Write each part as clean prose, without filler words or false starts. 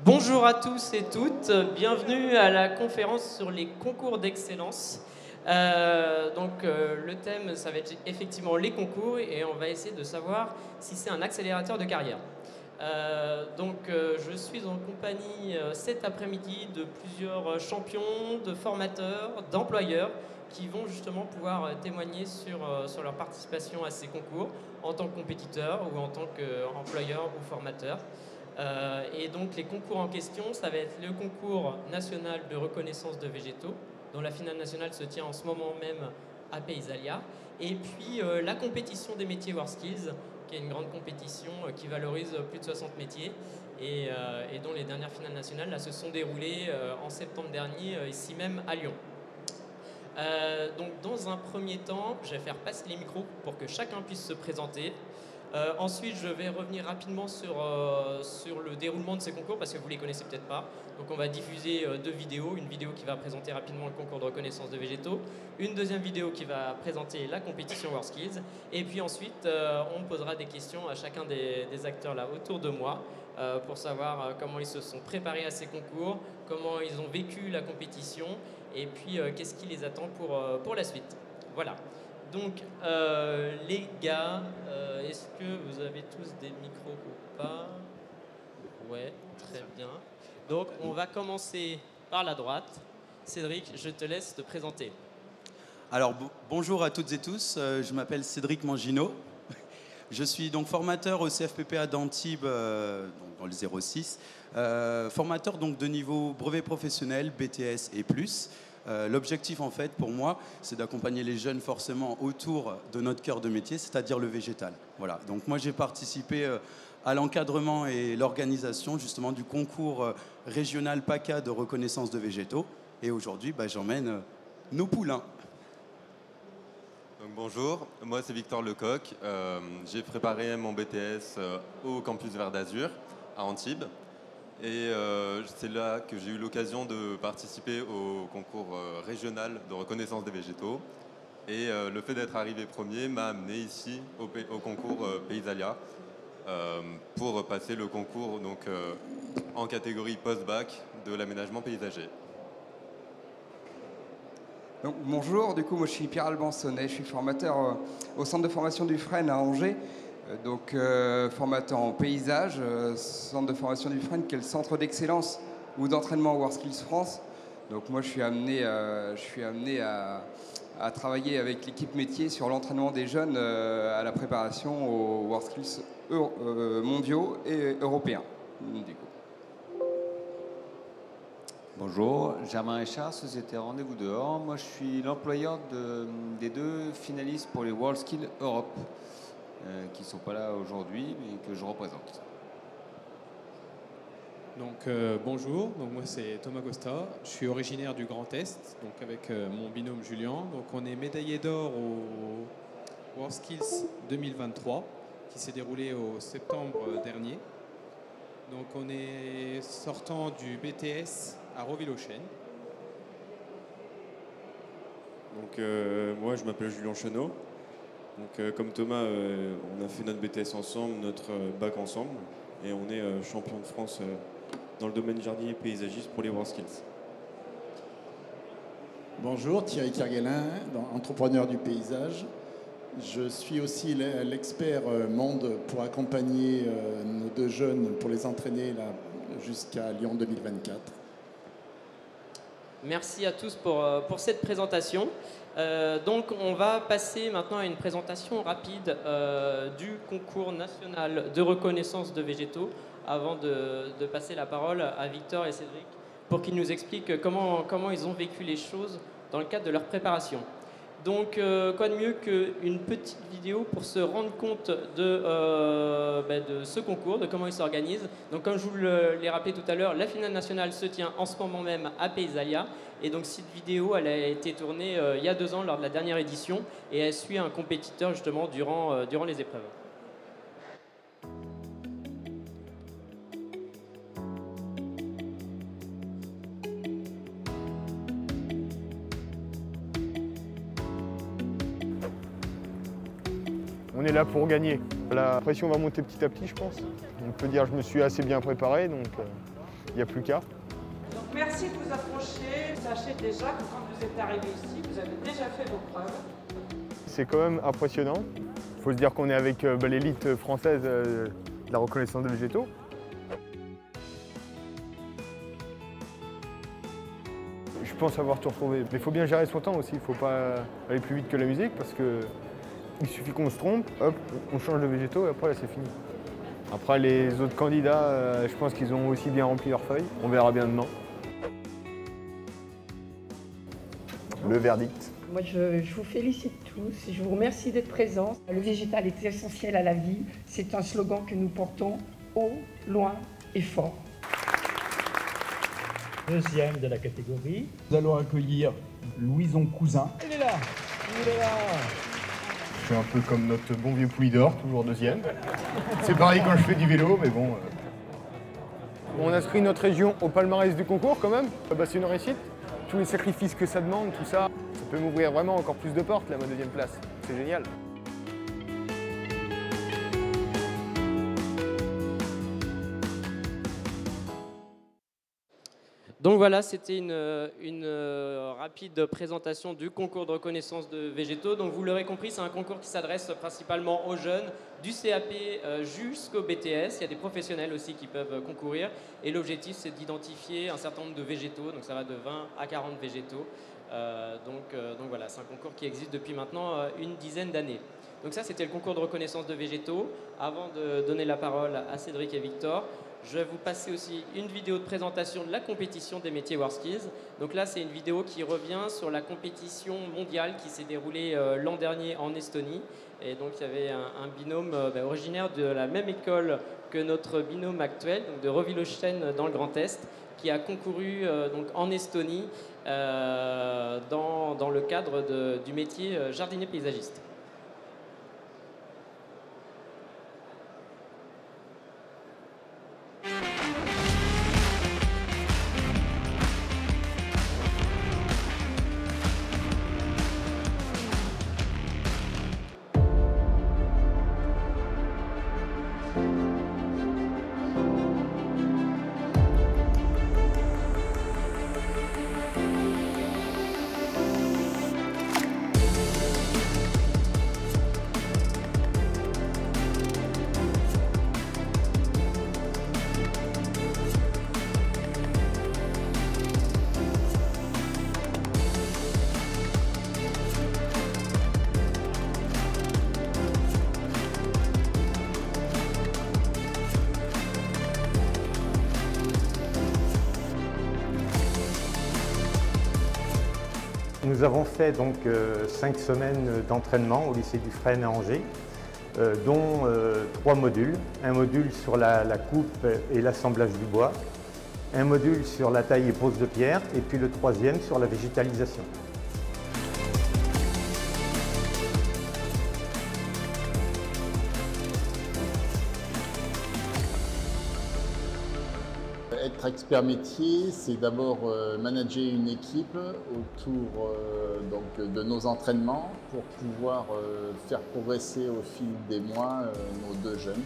Bonjour à tous et toutes, bienvenue à la conférence sur les concours d'excellence. Le thème, ça va être effectivement les concours et on va essayer de savoir si c'est un accélérateur de carrière. Je suis en compagnie cet après-midi de plusieurs champions, de formateurs, d'employeurs qui vont justement pouvoir témoigner sur leur participation à ces concours en tant que compétiteur ou en tant qu'employeur ou formateur. Et donc les concours en question, ça va être le concours national de reconnaissance de végétaux, dont la finale nationale se tient en ce moment même à Paysalia, et puis la compétition des métiers WorldSkills, qui est une grande compétition qui valorise plus de 60 métiers et dont les dernières finales nationales là, se sont déroulées en septembre dernier, ici même à Lyon. Dans un premier temps, je vais faire passer les micros pour que chacun puisse se présenter. Ensuite, je vais revenir rapidement sur le déroulement de ces concours parce que vous ne les connaissez peut-être pas. Donc on va diffuser deux vidéos. Une vidéo qui va présenter rapidement le concours de reconnaissance de végétaux. Une deuxième vidéo qui va présenter la compétition WorldSkills. Et puis ensuite, on posera des questions à chacun des acteurs là autour de moi pour savoir comment ils se sont préparés à ces concours, comment ils ont vécu la compétition et puis qu'est-ce qui les attend pour la suite. Voilà. Donc, les gars, est-ce que vous avez tous des micros ou pas? Ouais, très bien. Donc, on va commencer par la droite. Cédric, je te laisse te présenter. Alors, bonjour à toutes et tous, je m'appelle Cédric Mangino. Je suis donc formateur au CFPPA d'Antibes, dans le 06. Formateur donc de niveau brevet professionnel, BTS et plus. L'objectif en fait pour moi, c'est d'accompagner les jeunes forcément autour de notre cœur de métier, c'est-à-dire le végétal. Voilà. Donc moi j'ai participé à l'encadrement et l'organisation justement du concours régional PACA de reconnaissance de végétaux. Et aujourd'hui, j'emmène nos poulains. Donc, bonjour, moi c'est Victor Lecoq. J'ai préparé mon BTS au campus Vert d'Azur à Antibes. Et c'est là que j'ai eu l'occasion de participer au concours régional de reconnaissance des végétaux. Et le fait d'être arrivé premier m'a amené ici au concours Paysalia pour passer le concours en catégorie post-bac de l'aménagement paysager. Donc, bonjour, du coup moi je suis Pierre Albansonnet, je suis formateur au centre de formation du Frêne à Angers. Formateur en paysage, centre de formation du Frêne, qui est le centre d'excellence ou d'entraînement WorldSkills France. Donc moi je suis amené à travailler avec l'équipe métier sur l'entraînement des jeunes à la préparation aux WorldSkills mondiaux et européens. Du coup. Bonjour, Germain Richard, Société Rendez-vous dehors. Moi je suis l'employeur des deux finalistes pour les WorldSkills Europe. Qui ne sont pas là aujourd'hui, mais que je représente. Bonjour, moi c'est Thomas Costa, je suis originaire du Grand Est, donc avec mon binôme Julien. Donc on est médaillé d'or au WorldSkills 2023, qui s'est déroulé au septembre dernier. Donc on est sortant du BTS à Roville-aux-Chênes. Moi je m'appelle Julien Chenot. Donc, comme Thomas, on a fait notre BTS ensemble, notre bac ensemble, et on est champion de France dans le domaine jardinier paysagiste pour les WorldSkills. Bonjour, Thierry Kerguelin, entrepreneur du paysage. Je suis aussi l'expert monde pour accompagner nos deux jeunes, pour les entraîner là, jusqu'à Lyon 2024. Merci à tous pour cette présentation. On va passer maintenant à une présentation rapide du concours national de reconnaissance de végétaux avant de passer la parole à Victor et Cédric pour qu'ils nous expliquent comment ils ont vécu les choses dans le cadre de leur préparation. Donc, quoi de mieux qu'une petite vidéo pour se rendre compte de ce concours, de comment il s'organise. Donc, comme je vous l'ai rappelé tout à l'heure, la finale nationale se tient en ce moment même à Paysalia. Et donc, cette vidéo, elle a été tournée il y a 2 ans lors de la dernière édition et elle suit un compétiteur justement durant les épreuves. On est là pour gagner. La pression va monter petit à petit, je pense. On peut dire que je me suis assez bien préparé, donc il n'y a plus qu'à. Donc merci de vous approcher. Sachez déjà que quand vous êtes arrivé ici, vous avez déjà fait vos preuves. C'est quand même impressionnant. Il faut se dire qu'on est avec l'élite française de la reconnaissance de végétaux. Je pense avoir tout retrouvé. Mais il faut bien gérer son temps aussi. Il ne faut pas aller plus vite que la musique parce qu'il suffit qu'on se trompe, hop, on change de végétaux et après là c'est fini. Après les autres candidats, je pense qu'ils ont aussi bien rempli leurs feuilles. On verra bien demain. Le verdict. Moi, je vous félicite tous, je vous remercie d'être présents. Le végétal est essentiel à la vie. C'est un slogan que nous portons haut, loin et fort. Deuxième de la catégorie. Nous allons accueillir Louison Cousin. Il est là. Je suis un peu comme notre bon vieux Poulidor, toujours deuxième. C'est pareil quand je fais du vélo, mais bon. On inscrit notre région au palmarès du concours quand même. Bah, c'est une réussite. Tous les sacrifices que ça demande, tout ça, ça peut m'ouvrir vraiment encore plus de portes, là, ma deuxième place. C'est génial. Donc voilà, c'était une rapide présentation du concours de reconnaissance de végétaux. Donc vous l'aurez compris, c'est un concours qui s'adresse principalement aux jeunes, du CAP jusqu'au BTS. Il y a des professionnels aussi qui peuvent concourir. Et l'objectif, c'est d'identifier un certain nombre de végétaux. Donc ça va de 20 à 40 végétaux. Donc voilà, c'est un concours qui existe depuis maintenant une dizaine d'années. Donc ça, c'était le concours de reconnaissance de végétaux. Avant de donner la parole à Cédric et Victor, je vais vous passer aussi une vidéo de présentation de la compétition des métiers WorldSkills. Donc là, c'est une vidéo qui revient sur la compétition mondiale qui s'est déroulée l'an dernier en Estonie. Et donc, il y avait un binôme originaire de la même école que notre binôme actuel, donc de Reville-aux-Chênes dans le Grand Est, qui a concouru donc en Estonie dans le cadre du métier jardinier paysagiste. Nous avons fait donc 5 semaines d'entraînement au lycée Dufresne à Angers, dont 3 modules. Un module sur la coupe et l'assemblage du bois, un module sur la taille et pose de pierre, et puis le 3e sur la végétalisation. Être expert métier, c'est d'abord manager une équipe autour donc, de nos entraînements pour pouvoir faire progresser au fil des mois nos 2 jeunes.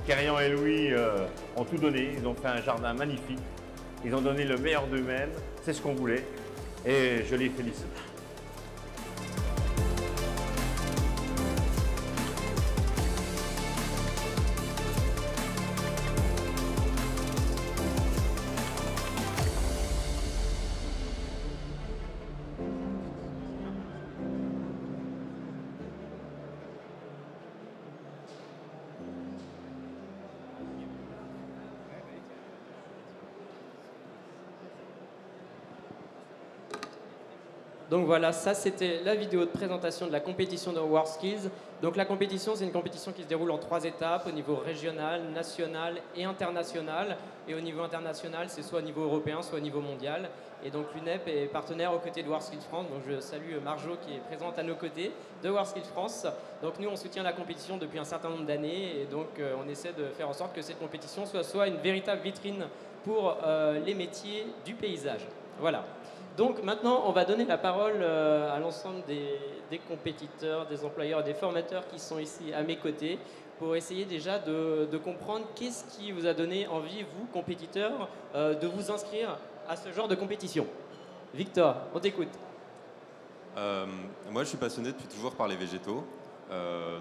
Kérian et Louis ont tout donné, ils ont fait un jardin magnifique, ils ont donné le meilleur d'eux-mêmes, c'est ce qu'on voulait et je les félicite. Donc voilà, ça c'était la vidéo de présentation de la compétition de WorldSkills. Donc la compétition, c'est une compétition qui se déroule en 3 étapes, au niveau régional, national et international. Et au niveau international, c'est soit au niveau européen, soit au niveau mondial. Et donc l'UNEP est partenaire aux côtés de WorldSkills France. Donc je salue Marjo qui est présente à nos côtés de WorldSkills France. Donc nous, on soutient la compétition depuis un certain nombre d'années. Et donc on essaie de faire en sorte que cette compétition soit une véritable vitrine pour les métiers du paysage. Voilà. Donc maintenant, on va donner la parole à l'ensemble des compétiteurs, des employeurs et des formateurs qui sont ici à mes côtés pour essayer déjà de comprendre qu'est-ce qui vous a donné envie, vous, compétiteurs, de vous inscrire à ce genre de compétition. Victor, on t'écoute. Moi, je suis passionné depuis toujours par les végétaux.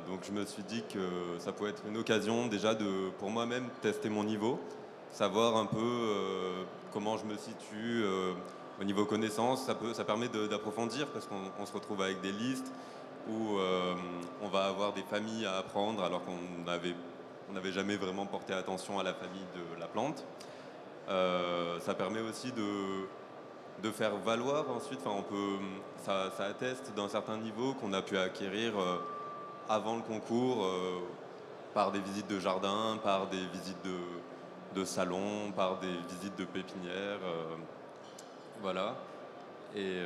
Donc je me suis dit que ça pouvait être une occasion déjà pour moi-même tester mon niveau, savoir un peu comment je me situe au niveau connaissance. Ça permet d'approfondir parce qu'on se retrouve avec des listes où on va avoir des familles à apprendre alors qu'on n'avait jamais vraiment porté attention à la famille de la plante. Ça permet aussi de faire valoir ensuite, ça atteste d'un certain niveau qu'on a pu acquérir avant le concours par des visites de jardin, par des visites de salons, par des visites de pépinières, voilà. Et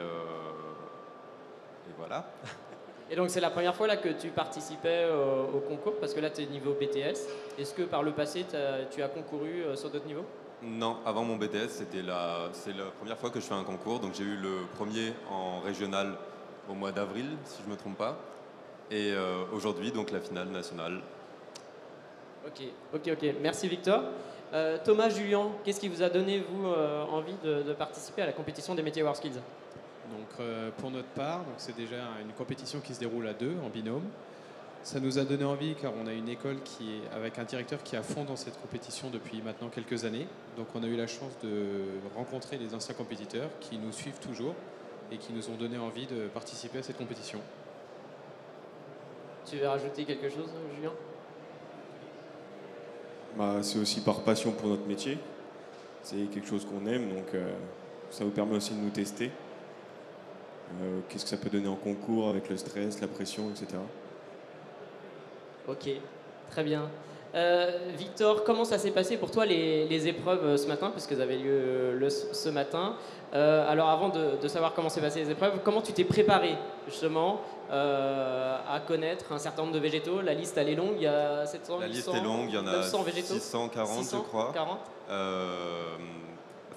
voilà. Et donc c'est la première fois là que tu participais au concours parce que là tu es niveau BTS. Est-ce que par le passé tu as concouru sur d'autres niveaux? Non, avant mon BTS, c'est la première fois que je fais un concours. Donc j'ai eu le premier en régional au mois d'avril, si je ne me trompe pas. Et aujourd'hui, donc la finale nationale. Ok. Merci Victor. Thomas, Julien, qu'est-ce qui vous a donné, vous, envie de participer à la compétition des métiers WorldSkills? Donc, pour notre part, c'est déjà une compétition qui se déroule à 2, en binôme. Ça nous a donné envie car on a une école avec un directeur qui est à fond dans cette compétition depuis maintenant quelques années. Donc on a eu la chance de rencontrer les anciens compétiteurs qui nous suivent toujours et qui nous ont donné envie de participer à cette compétition. Tu veux rajouter quelque chose, Julien? C'est aussi par passion pour notre métier. C'est quelque chose qu'on aime, donc ça vous permet aussi de nous tester. Qu'est-ce que ça peut donner en concours avec le stress, la pression, etc. Ok, très bien. Victor, comment ça s'est passé pour toi les épreuves ce matin, puisqu'elles avaient lieu ce matin? Alors avant de savoir comment s'est passé les épreuves, comment tu t'es préparé justement à connaître un certain nombre de végétaux? La liste elle est longue, il y a 700, La 800, liste est longue, il y en a 900 végétaux, 640 je crois. 40.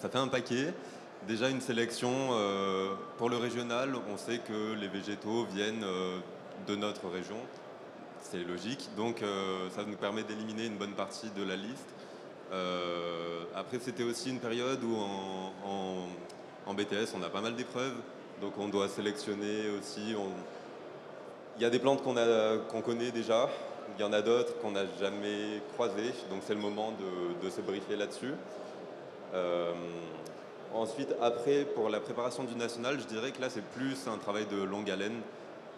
Ça fait un paquet. Déjà une sélection pour le régional, on sait que les végétaux viennent de notre région. C'est logique, donc ça nous permet d'éliminer une bonne partie de la liste. Après, c'était aussi une période où en BTS, on a pas mal d'épreuves, donc on doit sélectionner aussi. Il y a des plantes qu'on connaît déjà, il y en a d'autres qu'on n'a jamais croisées, donc c'est le moment de se briefer là-dessus. Ensuite, après, pour la préparation du national, je dirais que là, c'est plus un travail de longue haleine,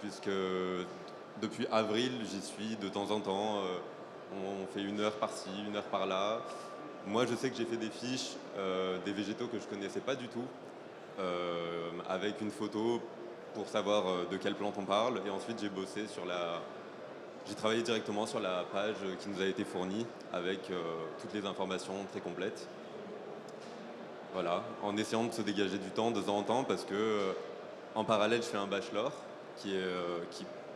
puisque depuis avril, j'y suis de temps en temps. On fait 1 heure par-ci, 1 heure par-là. Moi, je sais que j'ai fait des fiches des végétaux que je ne connaissais pas du tout, avec une photo pour savoir de quelle plante on parle. Et ensuite, j'ai travaillé directement sur la page qui nous a été fournie, avec toutes les informations très complètes. Voilà, en essayant de se dégager du temps de temps en temps, parce que en parallèle, je fais un bachelor qui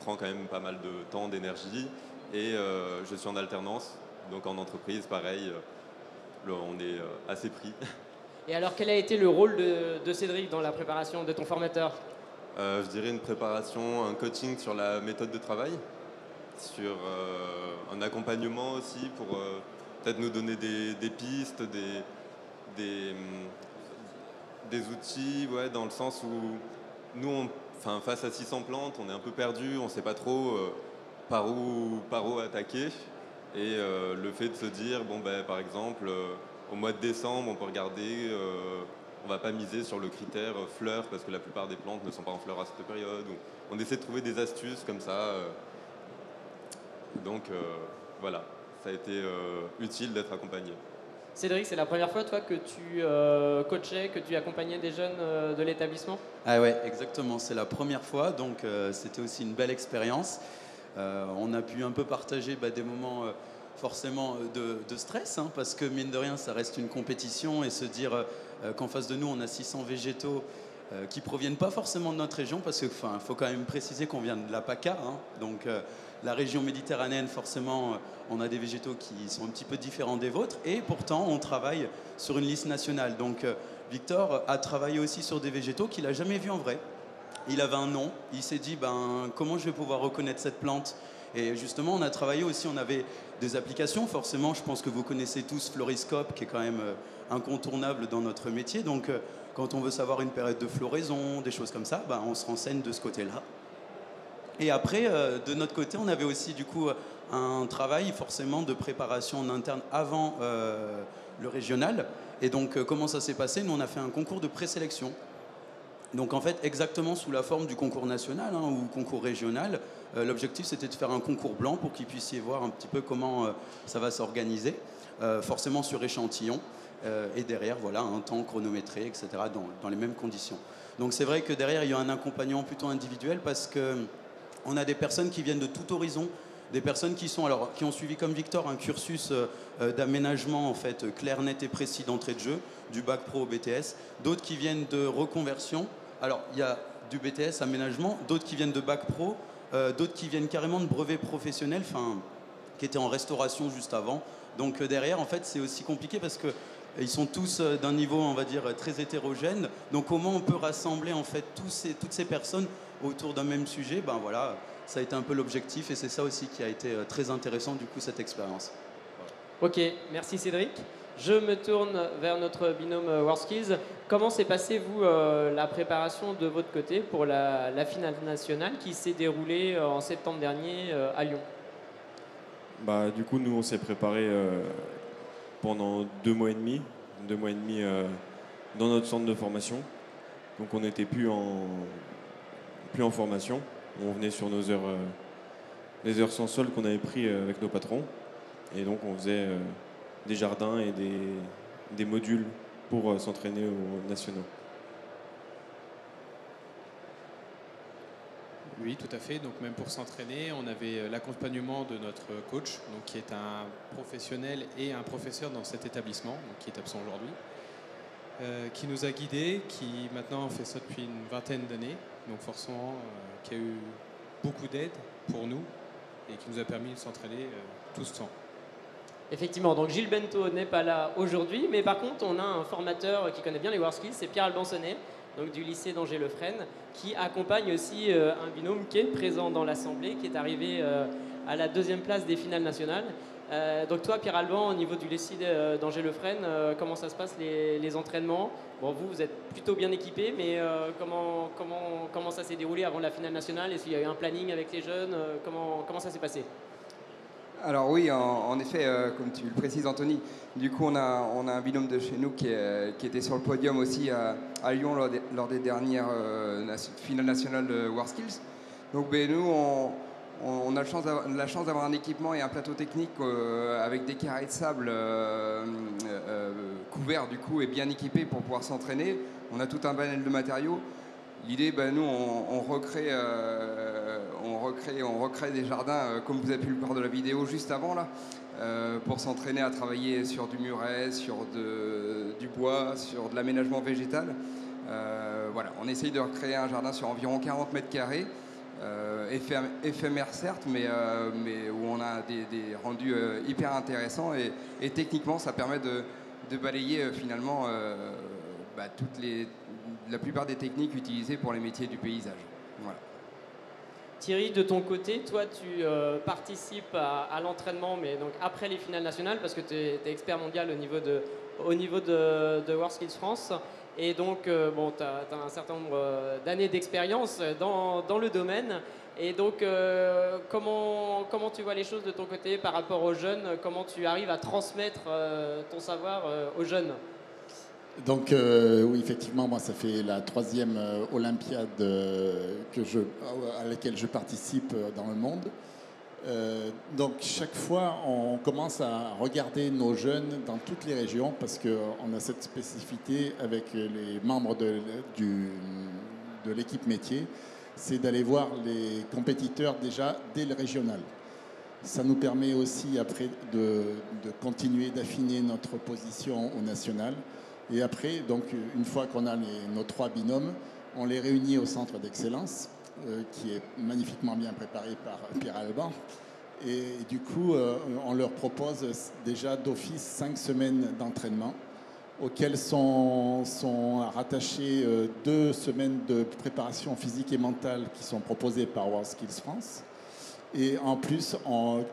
prend quand même pas mal de temps, d'énergie, et je suis en alternance, donc en entreprise, pareil, on est assez pris. Et alors, quel a été le rôle de Cédric dans la préparation de ton formateur? Je dirais une préparation, un coaching sur la méthode de travail, sur un accompagnement aussi pour peut-être nous donner des pistes, des outils, ouais, dans le sens où nous, face à 600 plantes, on est un peu perdu, on ne sait pas trop par où attaquer. Et le fait de se dire, par exemple, au mois de décembre, on peut regarder, on ne va pas miser sur le critère fleurs, parce que la plupart des plantes ne sont pas en fleurs à cette période. On essaie de trouver des astuces comme ça. Donc voilà, ça a été utile d'être accompagné. Cédric, c'est la première fois, toi, que tu coachais, que tu accompagnais des jeunes de l'établissement? Ah ouais, exactement. C'est la première fois, donc c'était aussi une belle expérience. On a pu un peu partager des moments forcément de stress, hein, parce que mine de rien, ça reste une compétition, et se dire qu'en face de nous, on a 600 végétaux qui proviennent pas forcément de notre région, parce qu'il faut quand même préciser qu'on vient de la PACA, hein, donc la région méditerranéenne, forcément, on a des végétaux qui sont un petit peu différents des vôtres, et pourtant, on travaille sur une liste nationale. Donc, Victor a travaillé aussi sur des végétaux qu'il n'a jamais vus en vrai. Il avait un nom, il s'est dit, comment je vais pouvoir reconnaître cette plante? Et justement, on a travaillé aussi, on avait des applications, forcément, je pense que vous connaissez tous Floriscope, qui est quand même incontournable dans notre métier. Donc, quand on veut savoir une période de floraison, des choses comme ça, on se renseigne de ce côté-là. Et après, de notre côté, on avait aussi du coup un travail forcément de préparation en interne avant le régional. Et donc, comment ça s'est passé? Nous, on a fait un concours de présélection. Donc, en fait, exactement sous la forme du concours national, hein, ou concours régional. L'objectif, c'était de faire un concours blanc pour qu'ils puissiez voir un petit peu comment ça va s'organiser, forcément sur échantillon. Et derrière, voilà, un temps chronométré, etc., dans les mêmes conditions. Donc, c'est vrai que derrière, il y a un accompagnement plutôt individuel, parce que on a des personnes qui viennent de tout horizon, des personnes qui ont suivi comme Victor un cursus d'aménagement en fait clair, net et précis d'entrée de jeu, du bac pro au BTS, d'autres qui viennent de reconversion. Alors il y a du BTS aménagement, d'autres qui viennent de bac pro, d'autres qui viennent carrément de brevet professionnel, qui étaient en restauration juste avant. Donc derrière, en fait, c'est aussi compliqué parce que ils sont tous d'un niveau, on va dire, très hétérogène. Donc comment on peut rassembler en fait toutes ces personnes autour d'un même sujet? Voilà, ça a été un peu l'objectif, et c'est ça aussi qui a été très intéressant du coup, cette expérience. Voilà. Ok, merci Cédric. Je me tourne vers notre binôme WorldSkills. Comment s'est passée, vous, la préparation de votre côté pour la finale nationale qui s'est déroulée en septembre dernier à Lyon? Du coup, nous, on s'est préparé pendant 2 mois et demi. 2 mois et demi dans notre centre de formation. Donc, on n'était plus en formation. On venait sur nos heures, les heures sans solde qu'on avait pris avec nos patrons. Et donc, on faisait des jardins et des modules pour s'entraîner aux nationaux. Oui, tout à fait. Donc même pour s'entraîner, on avait l'accompagnement de notre coach, donc qui est un professionnel et un professeur dans cet établissement, donc qui est absent aujourd'hui, qui nous a guidés, qui maintenant fait ça depuis une vingtaine d'années, donc forcément qui a eu beaucoup d'aide pour nous et qui nous a permis de s'entraîner tous ensemble. Effectivement, donc Gilles Bento n'est pas là aujourd'hui, mais par contre on a un formateur qui connaît bien les WorldSkills, c'est Pierre Albansonnet, donc du lycée d'Angers-le-Frêne, qui accompagne aussi un binôme qui est présent dans l'Assemblée, qui est arrivé à la 2e place des finales nationales. Donc toi, Pierre Alban, au niveau du lycée d'Angers-le-Frêne, comment ça se passe les entraînements? Bon, vous êtes plutôt bien équipés, mais comment ça s'est déroulé avant la finale nationale? Est-ce qu'il y a eu un planning avec les jeunes? Comment ça s'est passé? Alors oui, en effet, comme tu le précises Anthony, du coup on a un binôme de chez nous qui était sur le podium aussi à Lyon lors des dernières finales nationales de WorldSkills. Donc nous, on a la chance d'avoir un équipement et un plateau technique avec des carrés de sable couverts du coup et bien équipés pour pouvoir s'entraîner. On a tout un panel de matériaux. L'idée, nous, on recrée des jardins, comme vous avez pu le voir de la vidéo juste avant, là, pour s'entraîner à travailler sur du muret, sur du bois, sur de l'aménagement végétal. Voilà, on essaye de recréer un jardin sur environ 40 mètres carrés, éphémère certes, mais où on a des rendus hyper intéressants et techniquement, ça permet de balayer finalement la plupart des techniques utilisées pour les métiers du paysage. Voilà. Thierry, de ton côté, toi tu participes à l'entraînement, mais donc après les finales nationales, parce que tu es expert mondial au niveau de WorldSkills France, et donc tu as un certain nombre d'années d'expérience dans le domaine, et donc comment tu vois les choses de ton côté par rapport aux jeunes? Comment tu arrives à transmettre ton savoir aux jeunes? Donc oui, effectivement, moi ça fait la 3e Olympiade à laquelle je participe dans le monde. Donc chaque fois, on commence à regarder nos jeunes dans toutes les régions parce qu'on a cette spécificité avec les membres de l'équipe métier. c'est d'aller voir les compétiteurs déjà dès le régional. Ça nous permet aussi après de continuer d'affiner notre position au national. Et après, donc, une fois qu'on a nos 3 binômes, on les réunit au centre d'excellence, qui est magnifiquement bien préparé par Pierre Alban. Et du coup, on leur propose déjà d'office 5 semaines d'entraînement, auxquelles sont rattachées 2 semaines de préparation physique et mentale qui sont proposées par WorldSkills France. Et en plus, on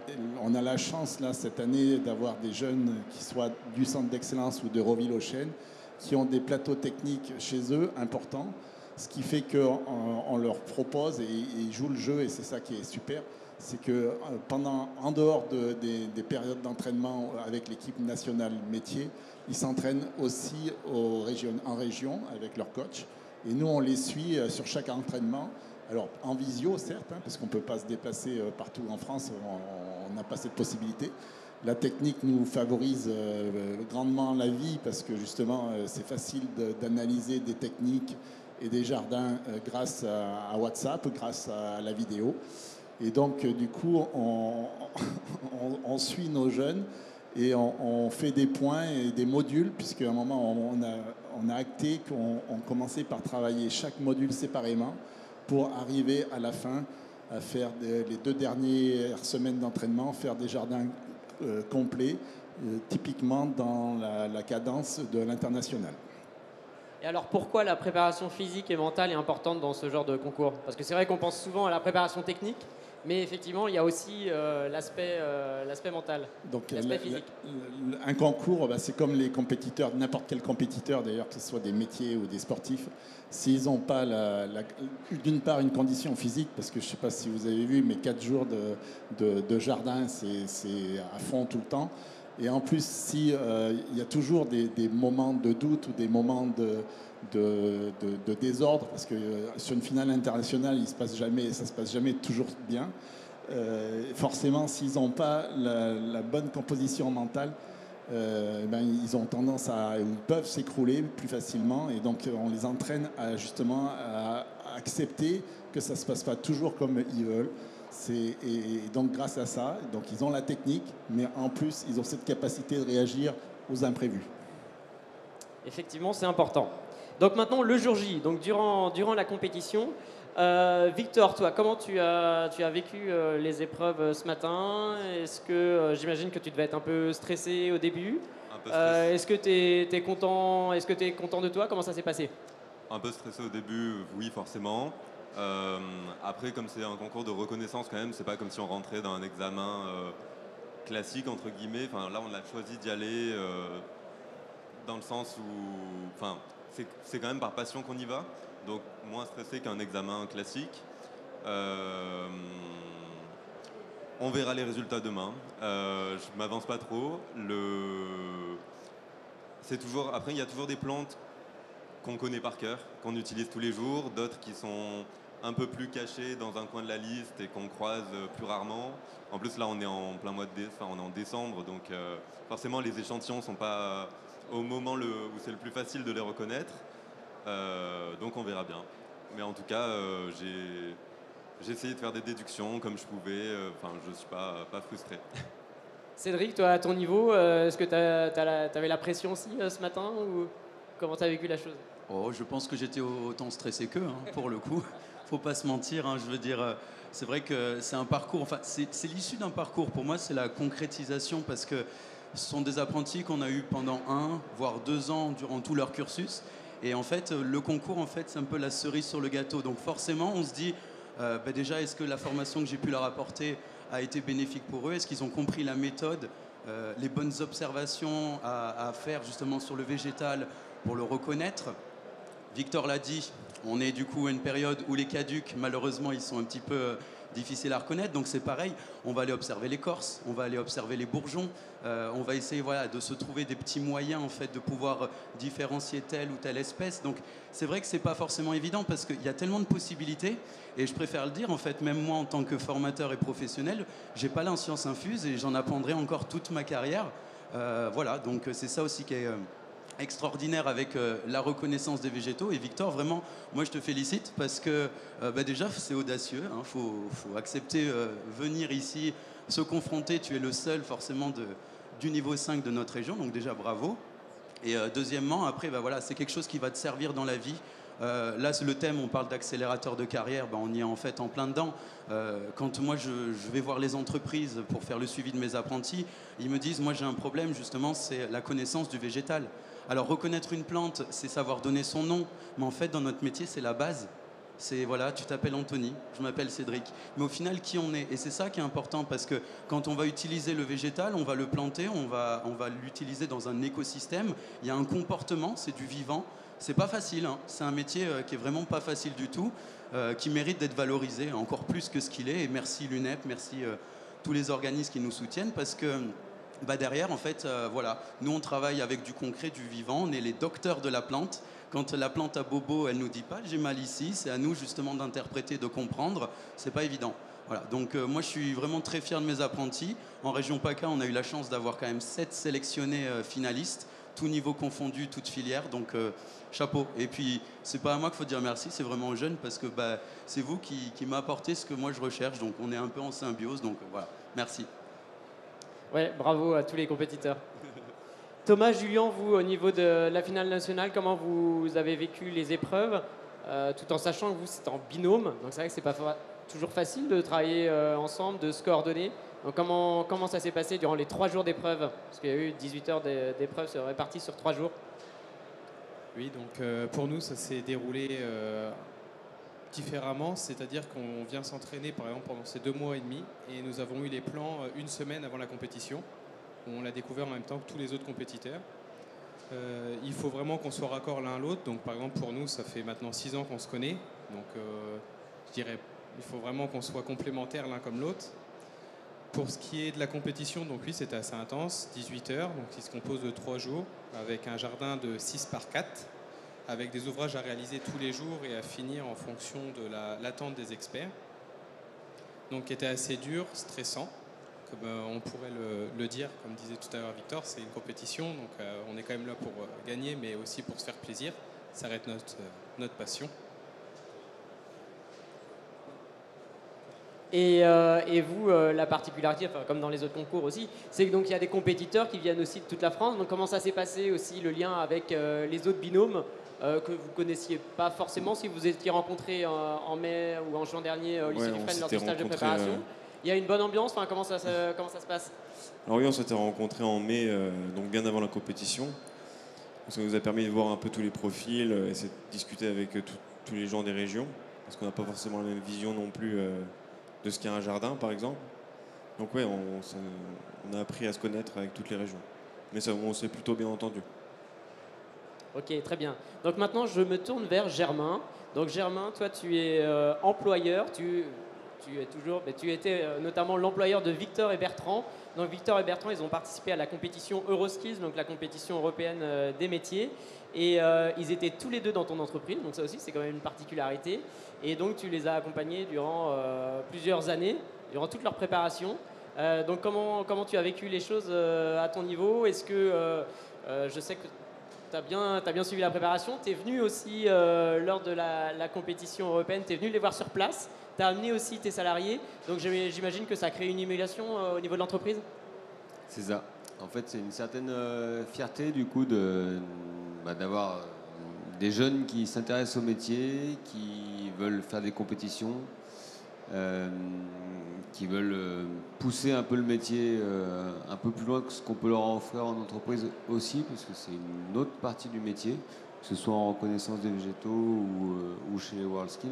a la chance là, cette année d'avoir des jeunes qui soient du centre d'excellence ou de Roville-aux-Chênes, qui ont des plateaux techniques chez eux importants, ce qui fait qu'on leur propose et ils jouent le jeu, et c'est ça qui est super. C'est que en dehors des périodes d'entraînement avec l'équipe nationale métier, ils s'entraînent aussi en région avec leur coach. Et nous, on les suit sur chaque entraînement. Alors, en visio, certes, parce qu'on ne peut pas se déplacer partout en France, on n'a pas cette possibilité. La technique nous favorise grandement la vie parce que justement, c'est facile d'analyser des techniques et des jardins grâce à WhatsApp, grâce à la vidéo. Et donc, du coup, on suit nos jeunes et on fait des points et des modules, puisqu'à un moment, on a acté qu'on commençait par travailler chaque module séparément pour arriver à la fin à faire les 2 dernières semaines d'entraînement, faire des jardins complets, typiquement dans la cadence de l'international. Et alors pourquoi la préparation physique et mentale est importante dans ce genre de concours? Parce que c'est vrai qu'on pense souvent à la préparation technique, mais effectivement il y a aussi l'aspect mental, l'aspect physique. Un concours, c'est comme les compétiteurs, n'importe quel compétiteur d'ailleurs, que ce soit des métiers ou des sportifs, s'ils n'ont pas d'une part une condition physique, parce que je ne sais pas si vous avez vu, mais 4 jours de jardin, c'est à fond tout le temps. Et en plus, s'il y a toujours des moments de doute ou des moments de désordre, parce que sur une finale internationale, ça se passe jamais toujours bien. Forcément, s'ils n'ont pas la bonne composition mentale, ils ont tendance ils peuvent s'écrouler plus facilement. Et donc, on les entraîne justement à accepter que ça ne se passe pas toujours comme ils veulent. Et donc grâce à ça, donc ils ont la technique, mais en plus ils ont cette capacité de réagir aux imprévus. Effectivement, c'est important. Donc maintenant le jour J, donc durant la compétition, Victor, toi, comment tu as vécu les épreuves ce matin? Est-ce que j'imagine que tu devais être un peu stressé au début? Un peu stressé. Est-ce que tu es content? Est-ce que tu es content de toi? Comment ça s'est passé? Un peu stressé au début, oui, forcément. Après, comme c'est un concours de reconnaissance quand même, c'est pas comme si on rentrait dans un examen classique entre guillemets. Enfin, là, on a choisi d'y aller dans le sens où, enfin, c'est quand même par passion qu'on y va, donc moins stressé qu'un examen classique. On verra les résultats demain. Je m'avance pas trop. Après, il y a toujours des plantes qu'on connaît par cœur, qu'on utilise tous les jours, d'autres qui sont un peu plus cachées dans un coin de la liste et qu'on croise plus rarement. En plus, là, on est en plein mois on est en décembre, donc forcément, les échantillons ne sont pas au moment où c'est le plus facile de les reconnaître. Donc, on verra bien. Mais en tout cas, j'ai essayé de faire des déductions comme je pouvais. Je ne suis pas frustré. Cédric, toi, à ton niveau, est-ce que tu avais la pression aussi ce matin ou comment tu as vécu la chose? Je pense que j'étais autant stressé qu'eux, pour le coup. Faut pas se mentir. Je veux dire, c'est vrai que c'est un parcours. Enfin, c'est l'issue d'un parcours. Pour moi, c'est la concrétisation parce que ce sont des apprentis qu'on a eu pendant 1 voire 2 ans durant tout leur cursus. Et en fait, le concours, en fait, c'est un peu la cerise sur le gâteau. Donc forcément, on se dit, déjà, est-ce que la formation que j'ai pu leur apporter a été bénéfique pour eux? Est-ce qu'ils ont compris la méthode, les bonnes observations à faire justement sur le végétal pour le reconnaître? Victor l'a dit, on est du coup à une période où les caducs, malheureusement, ils sont un petit peu difficiles à reconnaître. Donc c'est pareil, on va aller observer l'écorce, on va aller observer les bourgeons, on va essayer de se trouver des petits moyens en fait de pouvoir différencier telle ou telle espèce. Donc c'est vrai que c'est pas forcément évident parce qu'il y a tellement de possibilités et je préfère le dire en fait, même moi en tant que formateur et professionnel, j'ai pas la science infuse et j'en apprendrai encore toute ma carrière. Donc c'est ça aussi qui est extraordinaire avec la reconnaissance des végétaux. Et Victor, vraiment, moi je te félicite parce que déjà c'est audacieux, hein, faut accepter venir ici, se confronter. Tu es le seul forcément du niveau 5 de notre région, donc déjà bravo. Et deuxièmement, après, voilà, c'est quelque chose qui va te servir dans la vie. Là, c'est le thème, on parle d'accélérateur de carrière, on y est en fait en plein dedans. Quand moi je vais voir les entreprises pour faire le suivi de mes apprentis, ils me disent, moi j'ai un problème justement, c'est la connaissance du végétal. Alors reconnaître une plante, c'est savoir donner son nom, mais en fait dans notre métier c'est la base. C'est voilà, tu t'appelles Anthony, je m'appelle Cédric. Mais au final, qui on est? Et c'est ça qui est important parce que quand on va utiliser le végétal, on va le planter, on va l'utiliser dans un écosystème. Il y a un comportement, c'est du vivant. C'est pas facile, hein. C'est un métier qui est vraiment pas facile du tout, qui mérite d'être valorisé encore plus que ce qu'il est. Et merci l'UNEP, merci tous les organismes qui nous soutiennent parce que derrière, en fait, voilà, nous on travaille avec du concret, du vivant, on est les docteurs de la plante. Quand la plante a bobo, elle nous dit pas j'ai mal ici, c'est à nous justement d'interpréter, de comprendre, c'est pas évident. Voilà, donc moi je suis vraiment très fier de mes apprentis. En région PACA, on a eu la chance d'avoir quand même 7 sélectionnés finalistes, tout niveau confondu, toute filière, donc chapeau. Et puis c'est pas à moi qu'il faut dire merci, c'est vraiment aux jeunes parce que c'est vous qui m'a apporté ce que moi je recherche, donc on est un peu en symbiose, donc voilà, merci. Ouais, bravo à tous les compétiteurs. Thomas, Julien, vous, au niveau de la finale nationale, comment vous avez vécu les épreuves, tout en sachant que vous, c'est en binôme, donc c'est vrai que c'est pas toujours facile de travailler ensemble, de se coordonner. Donc comment ça s'est passé durant les 3 jours d'épreuve? Parce qu'il y a eu 18 heures d'épreuve réparties sur 3 jours. Oui, donc pour nous, ça s'est déroulé différemment, c'est-à-dire qu'on vient s'entraîner par exemple pendant ces 2 mois et demi et nous avons eu les plans une semaine avant la compétition. On l'a découvert en même temps que tous les autres compétiteurs. Il faut vraiment qu'on soit raccord l'un à l'autre. Donc par exemple pour nous, ça fait maintenant 6 ans qu'on se connaît. Donc je dirais il faut vraiment qu'on soit complémentaires l'un comme l'autre. Pour ce qui est de la compétition, donc oui, c'était assez intense, 18 heures, donc il se compose de 3 jours, avec un jardin de 6 par 4, avec des ouvrages à réaliser tous les jours et à finir en fonction de l'attente des experts. Donc qui était assez dur, stressant, comme on pourrait le dire, comme disait tout à l'heure Victor, c'est une compétition, donc on est quand même là pour gagner, mais aussi pour se faire plaisir, ça reste notre passion. Et vous, la particularité, comme dans les autres concours aussi, c'est que donc il y a des compétiteurs qui viennent aussi de toute la France. Donc comment ça s'est passé aussi le lien avec les autres binômes que vous connaissiez pas forcément si vous étiez rencontrés en mai ou en juin dernier au lycée du Fresne lors du stage de préparation. Il y a une bonne ambiance. Comment ça se passe? Alors oui, on s'était rencontrés en mai, donc bien avant la compétition. Ça nous a permis de voir un peu tous les profils, essayer de discuter avec tous les gens des régions, parce qu'on n'a pas forcément la même vision non plus. De ce qu'est un jardin, par exemple. Donc oui, on a appris à se connaître avec toutes les régions. Mais ça, on s'est plutôt bien entendu. Ok, très bien. Donc maintenant, je me tourne vers Germain. Donc Germain, toi, tu es employeur. Tu étais notamment l'employeur de Victor et Bertrand. Donc Victor et Bertrand, ils ont participé à la compétition Euroskills, donc la compétition européenne des métiers. Et ils étaient tous les deux dans ton entreprise, donc ça aussi c'est quand même une particularité. Et donc tu les as accompagnés durant plusieurs années, durant toute leur préparation. Donc comment tu as vécu les choses à ton niveau? Est-ce que je sais que tu as bien suivi la préparation, tu es venu aussi lors de la compétition européenne, tu es venu les voir sur place, tu as amené aussi tes salariés, donc j'imagine que ça a créé une émulation au niveau de l'entreprise? C'est ça. En fait, c'est une certaine fierté du coup d'avoir des jeunes qui s'intéressent au métier, qui veulent faire des compétitions, qui veulent pousser un peu le métier un peu plus loin que ce qu'on peut leur offrir en entreprise aussi, parce que c'est une autre partie du métier, que ce soit en reconnaissance des végétaux ou chez les WorldSkills.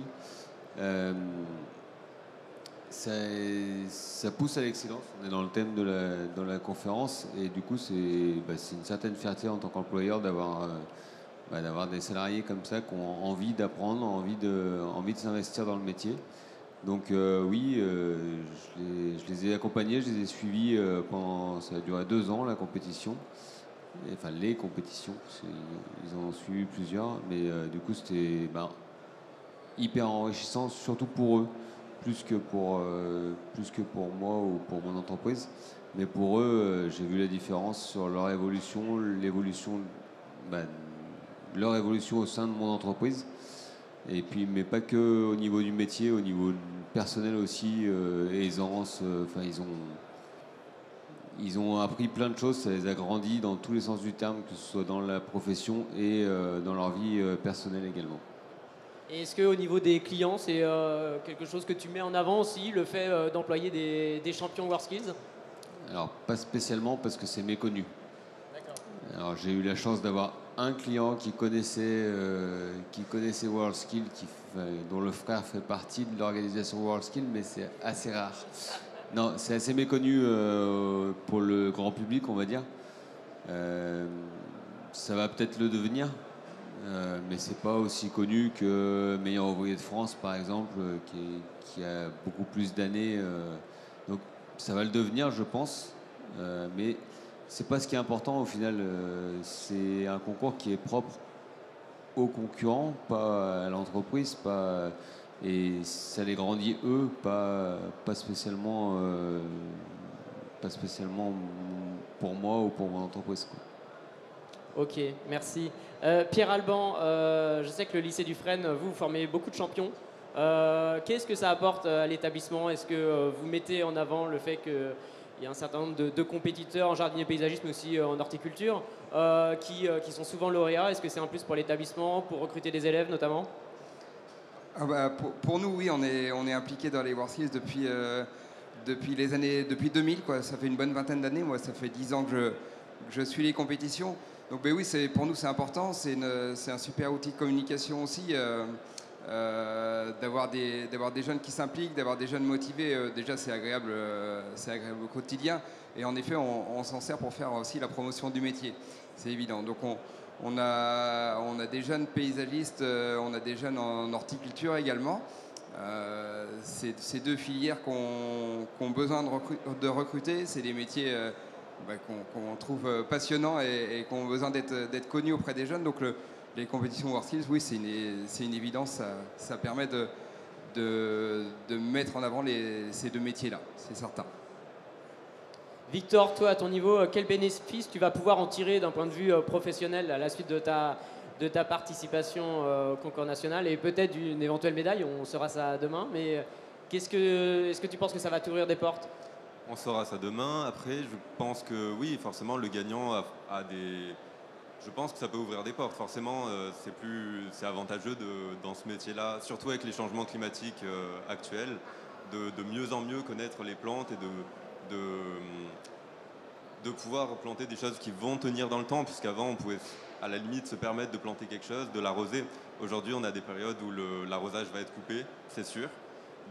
Ça pousse à l'excellence. On est dans le thème de la conférence et du coup c'est une certaine fierté en tant qu'employeur d'avoir des salariés comme ça qui ont envie d'apprendre, envie de s'investir dans le métier. Donc oui, je les ai accompagnés, je les ai suivis pendant, ça a duré 2 ans la compétition, enfin les compétitions, ils en ont suivi plusieurs, mais du coup c'était hyper enrichissant, surtout pour eux. Plus que pour moi ou pour mon entreprise. Mais pour eux, j'ai vu la différence sur leur évolution, l'évolution leur évolution au sein de mon entreprise. Et puis, mais pas que au niveau du métier, au niveau personnel aussi, aisance. Enfin, ils ont appris plein de choses, ça les a grandis dans tous les sens du terme, que ce soit dans la profession et dans leur vie personnelle également. Et est-ce qu'au niveau des clients, c'est quelque chose que tu mets en avant aussi, le fait d'employer des champions WorldSkills? Alors, pas spécialement parce que c'est méconnu. Alors, j'ai eu la chance d'avoir un client qui connaissait WorldSkills, dont le frère fait partie de l'organisation WorldSkills, mais c'est assez rare. Non, c'est assez méconnu pour le grand public, on va dire. Ça va peut-être le devenir, mais c'est pas aussi connu que Meilleur ouvrier de France, par exemple, qui a beaucoup plus d'années. Donc, ça va le devenir, je pense, mais c'est pas ce qui est important au final. C'est un concours qui est propre aux concurrents, pas à l'entreprise, et ça les grandit eux, pas spécialement pour moi ou pour mon entreprise, quoi. Ok, merci. Pierre Alban, je sais que le lycée du Fresne, vous formez beaucoup de champions. Qu'est-ce que ça apporte à l'établissement? Est-ce que vous mettez en avant le fait qu'il y a un certain nombre de compétiteurs en jardinier paysagisme, mais aussi en horticulture, qui sont souvent lauréats? Est-ce que c'est un plus pour l'établissement, pour recruter des élèves notamment? Pour nous, oui, on est impliqué dans les WorldSkills depuis 2000, quoi. Ça fait une bonne vingtaine d'années. Moi, ça fait 10 ans que je suis les compétitions. Donc, oui, pour nous, c'est important. C'est un super outil de communication aussi. D'avoir des jeunes qui s'impliquent, d'avoir des jeunes motivés, déjà c'est agréable au quotidien. Et en effet, on s'en sert pour faire aussi la promotion du métier. C'est évident. Donc on a des jeunes paysagistes, on a des jeunes en horticulture également. Ces deux filières qu'on besoin de recruter, c'est des métiers qu'on trouve passionnants et qui ont besoin d'être connus auprès des jeunes. Donc les compétitions WorldSkills, oui, c'est une évidence. Ça permet de mettre en avant ces deux métiers-là, c'est certain. Victor, toi, à ton niveau, quel bénéfice tu vas pouvoir en tirer d'un point de vue professionnel à la suite de ta participation au concours national et peut-être d'une éventuelle médaille? On saura ça demain, mais est-ce que tu penses que ça va t'ouvrir des portes? On saura ça demain. Après, je pense que oui, forcément, le gagnant a des... Je pense que ça peut ouvrir des portes. Forcément, c'est avantageux dans ce métier-là, surtout avec les changements climatiques actuels, de mieux en mieux connaître les plantes et de pouvoir planter des choses qui vont tenir dans le temps, puisqu'avant, on pouvait à la limite se permettre de planter quelque chose, de l'arroser. Aujourd'hui, on a des périodes où l'arrosage va être coupé, c'est sûr.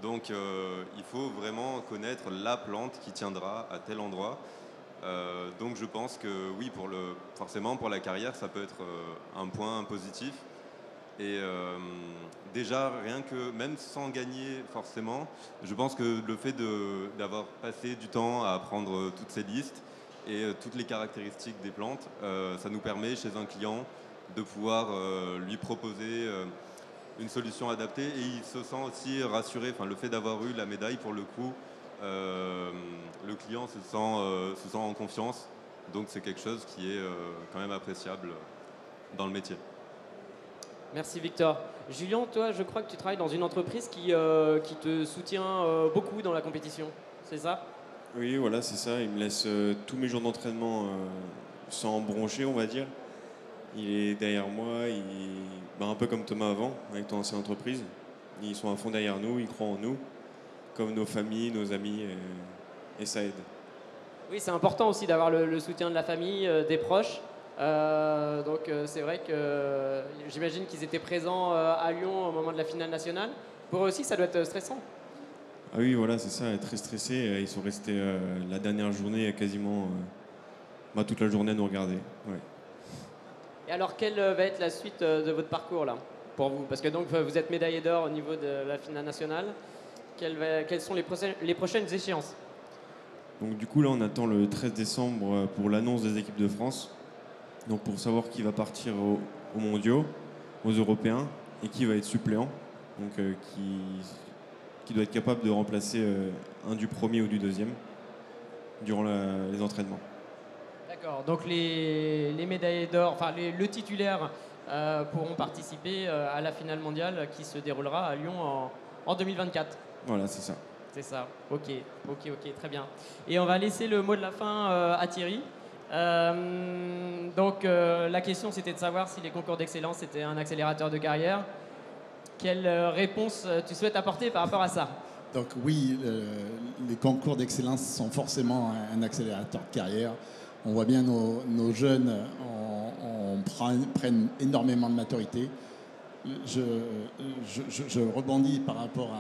Donc, il faut vraiment connaître la plante qui tiendra à tel endroit. Donc je pense que oui, forcément pour la carrière, ça peut être un point positif. Et déjà, rien que, même sans gagner forcément, je pense que le fait d'avoir passé du temps à apprendre toutes ces listes et toutes les caractéristiques des plantes, ça nous permet chez un client de pouvoir lui proposer une solution adaptée, et il se sent aussi rassuré. Enfin, le fait d'avoir eu la médaille, pour le coup, le client se sent en confiance, donc c'est quelque chose qui est quand même appréciable dans le métier. Merci Victor. Julien, toi, je crois que tu travailles dans une entreprise qui te soutient beaucoup dans la compétition, c'est ça? Oui, voilà, c'est ça. Il me laisse tous mes jours d'entraînement sans broncher, on va dire. Il est derrière moi, un peu comme Thomas avant, avec ton ancienne entreprise. Ils sont à fond derrière nous, ils croient en nous, comme nos familles, nos amis, et ça aide. Oui, c'est important aussi d'avoir le soutien de la famille, des proches. Donc c'est vrai que j'imagine qu'ils étaient présents à Lyon au moment de la finale nationale. Pour eux aussi, ça doit être stressant. Ah oui, voilà, c'est ça, très stressés. Ils sont restés la dernière journée quasiment toute la journée à nous regarder. Ouais. Et alors, quelle va être la suite de votre parcours là, pour vous? Parce que donc vous êtes médaillé d'or au niveau de la finale nationale. Quelles sont les prochaines échéances? Donc du coup là, on attend le 13 décembre pour l'annonce des équipes de France. Donc pour savoir qui va partir aux mondiaux, aux européens, et qui va être suppléant, donc qui doit être capable de remplacer un du premier ou du deuxième durant les entraînements. D'accord, donc les médaillés d'or, enfin le titulaire pourront participer à la finale mondiale qui se déroulera à Lyon en 2024. Voilà, c'est ça. C'est ça, ok, très bien. Et on va laisser le mot de la fin à Thierry. Donc la question c'était de savoir si les concours d'excellence étaient un accélérateur de carrière. Quelle réponse tu souhaites apporter par rapport à ça? Donc oui, les concours d'excellence sont forcément un accélérateur de carrière. On voit bien nos jeunes prennent énormément de maturité. Je rebondis par rapport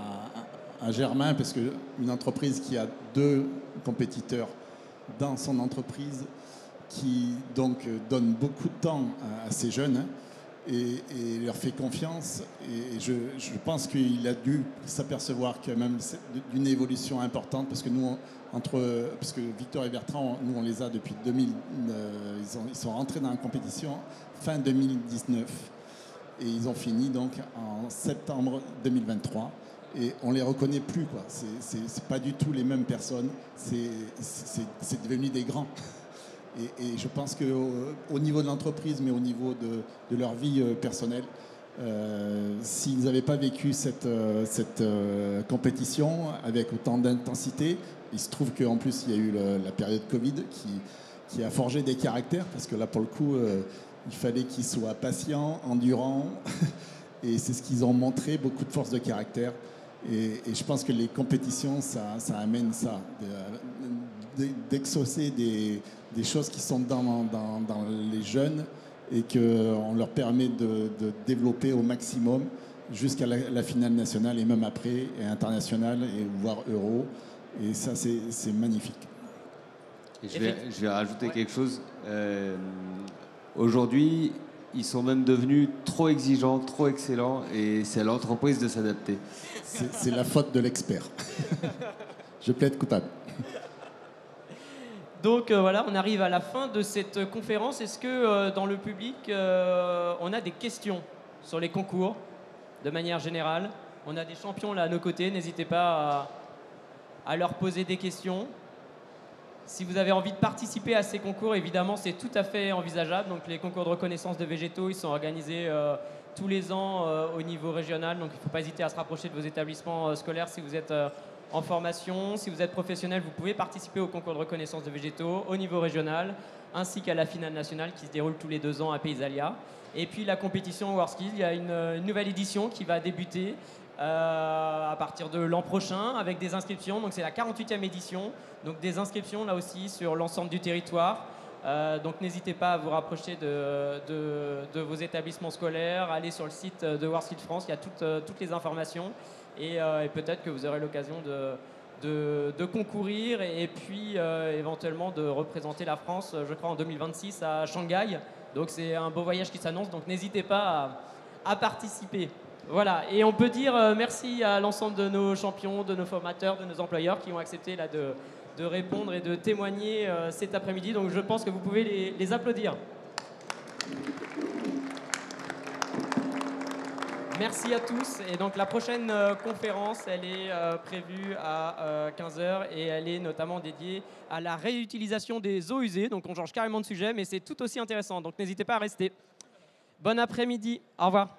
à Germain, parce qu'une entreprise qui a 2 compétiteurs dans son entreprise, qui donc donne beaucoup de temps à ces jeunes et leur fait confiance. Et je pense qu'il a dû s'apercevoir quand même d'une évolution importante, parce que nous, parce que Victor et Bertrand, nous on les a depuis 2000, ils sont rentrés dans la compétition fin 2019 et ils ont fini donc en septembre 2023. Et on les reconnaît plus, quoi. C'est pas du tout les mêmes personnes. C'est devenu des grands. Et je pense qu'au niveau de l'entreprise, mais au niveau de leur vie personnelle, s'ils n'avaient pas vécu cette compétition avec autant d'intensité, il se trouve qu'en plus il y a eu la période Covid qui a forgé des caractères, parce que là pour le coup il fallait qu'ils soient patients, endurants et c'est ce qu'ils ont montré, beaucoup de force de caractère. Et je pense que les compétitions, ça amène ça, d'exaucer des choses qui sont dans les jeunes et qu'on leur permet de développer au maximum jusqu'à la finale nationale et même après, et internationale, et voire euro. Et ça, c'est magnifique. Et je vais rajouter quelque chose. Aujourd'hui, ils sont même devenus trop exigeants, trop excellents, et c'est à l'entreprise de s'adapter. C'est la faute de l'expert. Je plaide coupable. Donc voilà, on arrive à la fin de cette conférence. Est-ce que dans le public, on a des questions sur les concours, de manière générale? On a des champions là à nos côtés, n'hésitez pas à leur poser des questions. Si vous avez envie de participer à ces concours, évidemment, c'est tout à fait envisageable. Donc les concours de reconnaissance de végétaux, ils sont organisés tous les ans au niveau régional. Donc il ne faut pas hésiter à se rapprocher de vos établissements scolaires si vous êtes en formation. Si vous êtes professionnel, vous pouvez participer au concours de reconnaissance de végétaux au niveau régional, ainsi qu'à la finale nationale qui se déroule tous les 2 ans à Paysalia. Et puis la compétition WorldSkills, il y a une nouvelle édition qui va débuter à partir de l'an prochain avec des inscriptions. Donc c'est la 48e édition, donc des inscriptions là aussi sur l'ensemble du territoire. Donc n'hésitez pas à vous rapprocher de vos établissements scolaires, allez sur le site de WorldSkills France, il y a toutes les informations et peut-être que vous aurez l'occasion de concourir et puis éventuellement de représenter la France, je crois en 2026 à Shanghai. Donc c'est un beau voyage qui s'annonce, donc n'hésitez pas à participer. Voilà, et on peut dire merci à l'ensemble de nos champions, de nos formateurs, de nos employeurs qui ont accepté là, de répondre et de témoigner cet après-midi. Donc je pense que vous pouvez les applaudir. Merci à tous. Et donc la prochaine conférence, elle est prévue à 15h et elle est notamment dédiée à la réutilisation des eaux usées. Donc on change carrément de sujet, mais c'est tout aussi intéressant. Donc n'hésitez pas à rester. Bon après-midi. Au revoir.